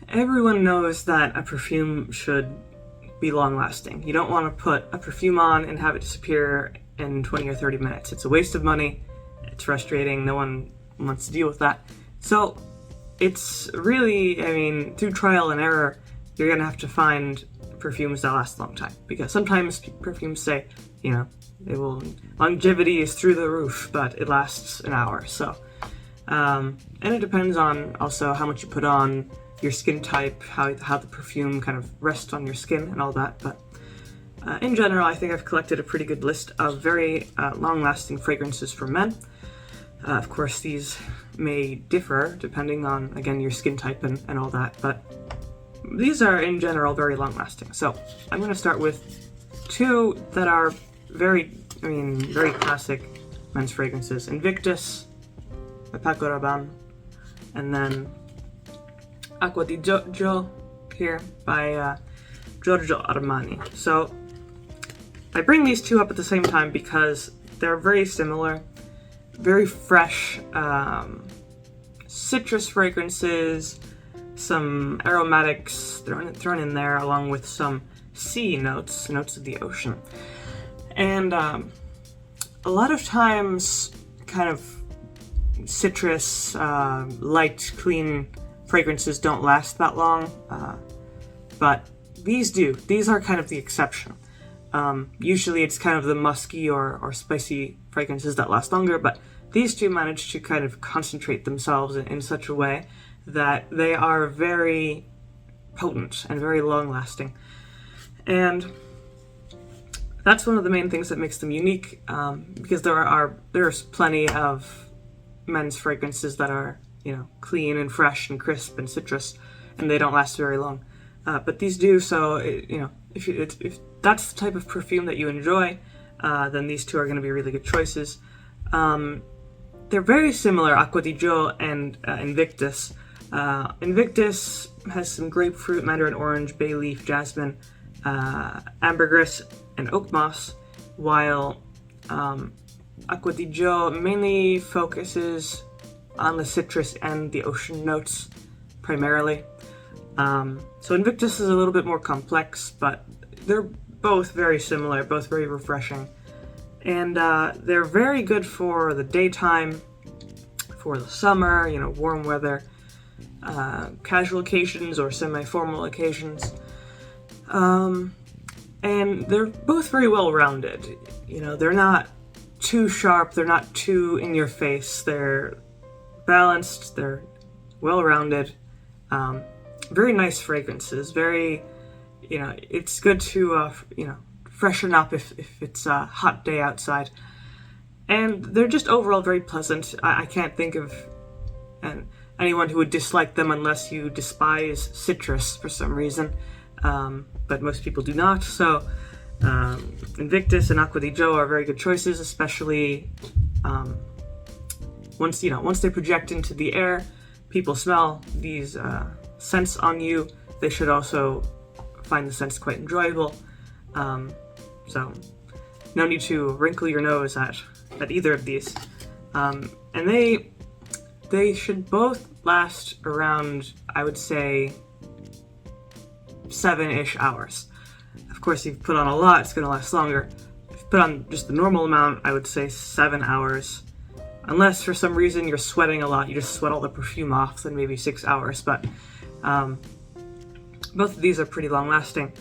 Everyone knows that a perfume should be long-lasting. You don't want to put a perfume on and have it disappear in 20 or 30 minutes. It's a waste of money. It's frustrating. No one wants to deal with that. So it's really, through trial and error, you're going to have to find perfumes that last a long time. Because sometimes perfumes say, longevity is through the roof, but it lasts an hour. So, and it depends on also how much you put on, your skin type, how the perfume kind of rests on your skin and all that. But in general, I think I've collected a pretty good list of very long-lasting fragrances for men. Of course, these may differ depending on, again, your skin type and all that, but these are in general very long-lasting. So I'm going to start with two that are very classic men's fragrances. Invictus by Paco Rabanne, and then Acqua di Giorgio here by Giorgio Armani. So I bring these two up at the same time because they're very similar, very fresh, citrus fragrances, some aromatics thrown in there, along with some sea notes of the ocean. And a lot of times, kind of citrus, light, clean fragrances don't last that long, but these do. These are kind of the exception. Usually it's kind of the musky or spicy fragrances that last longer, but these two manage to kind of concentrate themselves in such a way that they are very potent and very long-lasting. And that's one of the main things that makes them unique, because there's plenty of men's fragrances that are clean and fresh and crisp and citrus, and they don't last very long. But these do, so if that's the type of perfume that you enjoy, then these two are going to be really good choices. They're very similar, Acqua di Gio and Invictus. Invictus has some grapefruit, mandarin orange, bay leaf, jasmine, ambergris, and oak moss, while Acqua di Gio mainly focuses on the citrus and the ocean notes primarily. So Invictus is a little bit more complex, but they're both very similar, both very refreshing. And they're very good for the daytime, for the summer, warm weather, casual occasions or semi-formal occasions. And they're both very well-rounded. They're not too sharp, they're not too in your face, they're balanced, they're well-rounded, very nice fragrances, very, it's good to, freshen up if it's a hot day outside. And they're just overall very pleasant. I can't think of anyone who would dislike them unless you despise citrus for some reason, but most people do not. So Invictus and Acqua di Gio are very good choices, especially once they project into the air, people smell these scents on you. They should also find the scents quite enjoyable. So no need to wrinkle your nose at either of these. And they should both last around, I would say, 7-ish hours. Of course, if you put on a lot, it's going to last longer. If you put on just the normal amount, I would say 7 hours. Unless for some reason you're sweating a lot, you just sweat all the perfume off, then maybe 6 hours. But both of these are pretty long lasting.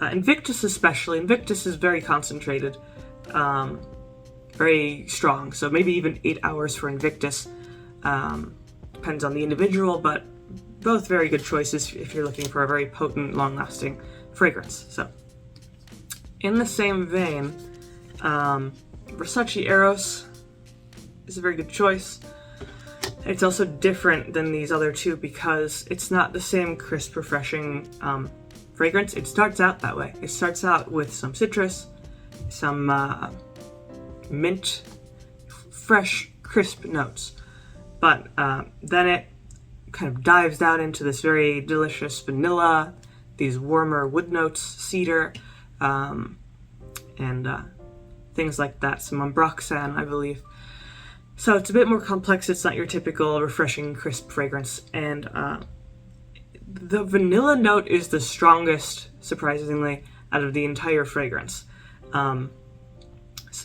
Invictus especially. Invictus is very concentrated, very strong. So maybe even 8 hours for Invictus. Depends on the individual, but both very good choices if you're looking for a very potent, long-lasting fragrance. So, in the same vein, Versace Eros is a very good choice. It's also different than these other two because it's not the same crisp, refreshing fragrance. It starts out that way. It starts out with some citrus, some mint, fresh, crisp notes. But then it kind of dives down into this very delicious vanilla, these warmer wood notes, cedar, and things like that. Some ambroxan, I believe. So it's a bit more complex. It's not your typical refreshing, crisp fragrance. And The vanilla note is the strongest, surprisingly, out of the entire fragrance.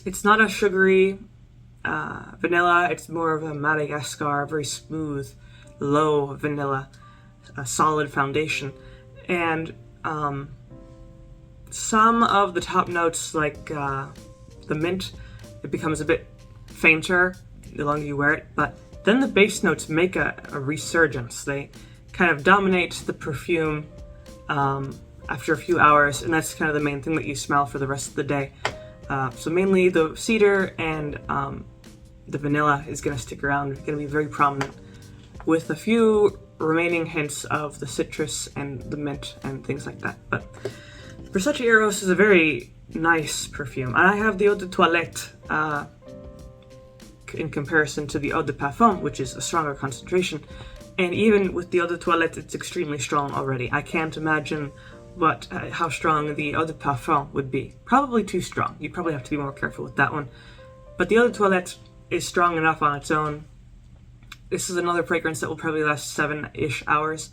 It's not a sugary vanilla, it's more of a Madagascar, very smooth, low vanilla, a solid foundation. And some of the top notes, like the mint, it becomes a bit fainter the longer you wear it, but then the base notes make a resurgence. They kind of dominate the perfume after a few hours, and that's kind of the main thing that you smell for the rest of the day. So mainly the cedar and the vanilla is going to stick around, going to be very prominent, with a few remaining hints of the citrus and the mint and things like that. But Versace Eros is a very nice perfume. And I have the Eau de Toilette in comparison to the Eau de Parfum, which is a stronger concentration. And even with the Eau de Toilette, it's extremely strong already. I can't imagine how strong the Eau de Parfum would be. Probably too strong. You probably have to be more careful with that one. But the Eau de Toilette is strong enough on its own. This is another fragrance that will probably last 7-ish hours.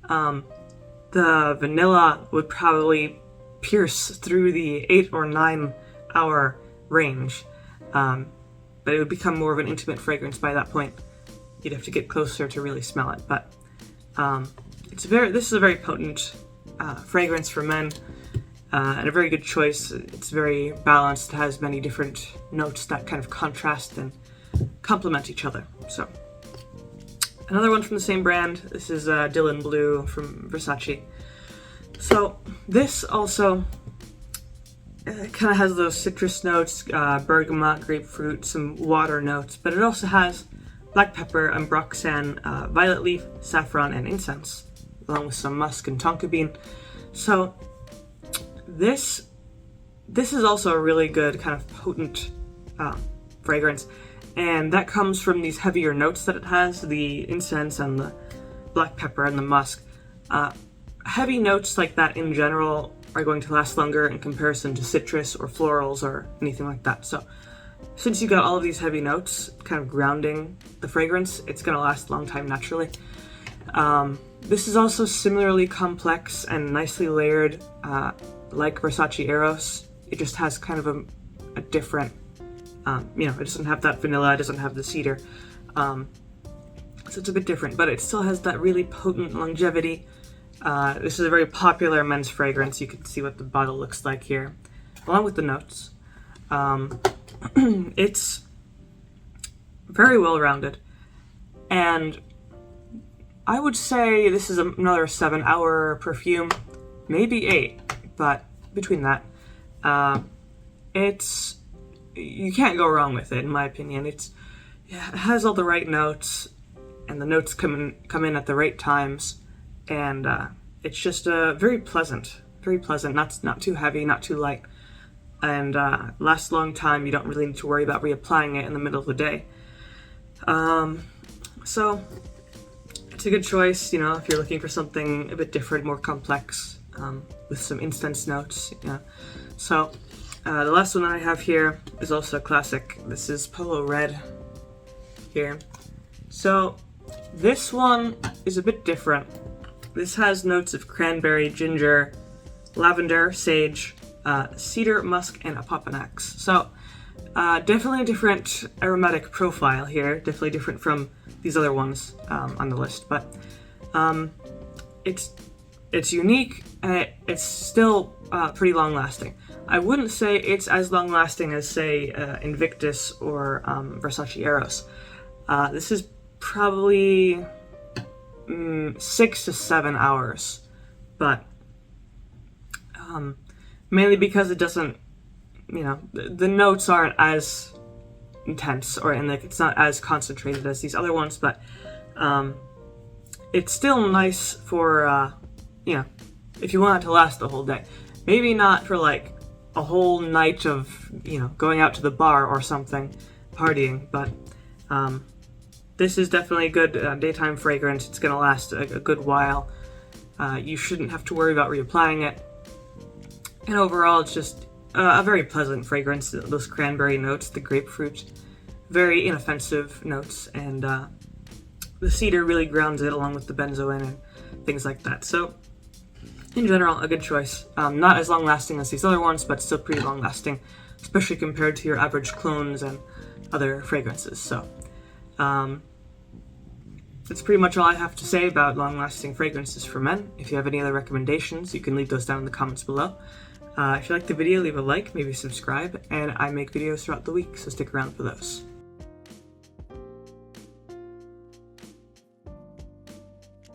The vanilla would probably pierce through the 8 or 9 hour range. But it would become more of an intimate fragrance by that point. You'd have to get closer to really smell it. But this is a very potent fragrance for men, and a very good choice. It's very balanced. It has many different notes that kind of contrast and complement each other. So another one from the same brand. This is Dylan Blue from Versace. So this also kind of has those citrus notes, bergamot, grapefruit, some water notes, but it also has black pepper, ambroxan, violet leaf, saffron, and incense, along with some musk and tonka bean. So this is also a really good kind of potent fragrance, and that comes from these heavier notes that it has, the incense and the black pepper and the musk. Heavy notes like that in general are going to last longer in comparison to citrus or florals or anything like that. So since you got all of these heavy notes kind of grounding the fragrance, it's going to last a long time naturally. This is also similarly complex and nicely layered, like Versace Eros. It just has kind of a different, it doesn't have that vanilla, it doesn't have the cedar. So it's a bit different, but it still has that really potent longevity. This is a very popular men's fragrance. You can see what the bottle looks like here, along with the notes. It's very well-rounded, and I would say this is another 7-hour perfume, maybe 8, but between that, you can't go wrong with it, in my opinion. It has all the right notes, and the notes come in at the right times, and it's just very pleasant, not too heavy, not too light, and lasts a long time. You don't really need to worry about reapplying it in the middle of the day. So it's a good choice, if you're looking for something a bit different, more complex, with some incense notes. So the last one that I have here is also a classic. This is Polo Red here. So this one is a bit different. This has notes of cranberry, ginger, lavender, sage, cedar, musk, and apopanax. So definitely a different aromatic profile here. Definitely different from these other ones on the list. But it's unique, and it's still pretty long-lasting. I wouldn't say it's as long-lasting as, say, Invictus or Versace Eros. This is probably 6 to 7 hours, but mainly because it doesn't, the notes aren't as intense, and it's not as concentrated as these other ones, but it's still nice for, if you want it to last the whole day. Maybe not for like a whole night of, going out to the bar or something, partying, but this is definitely a good daytime fragrance. It's going to last a good while. You shouldn't have to worry about reapplying it. And overall, it's just a very pleasant fragrance. Those cranberry notes, the grapefruit, very inoffensive notes, and the cedar really grounds it along with the benzoin. And things like that. So in general, a good choice. Not as long lasting as these other ones, but still pretty long lasting, especially compared to your average clones and other fragrances. So that's pretty much all I have to say about long-lasting fragrances for men. If you have any other recommendations, you can leave those down in the comments below. If you liked the video, leave a like, maybe subscribe, and I make videos throughout the week, so stick around for those.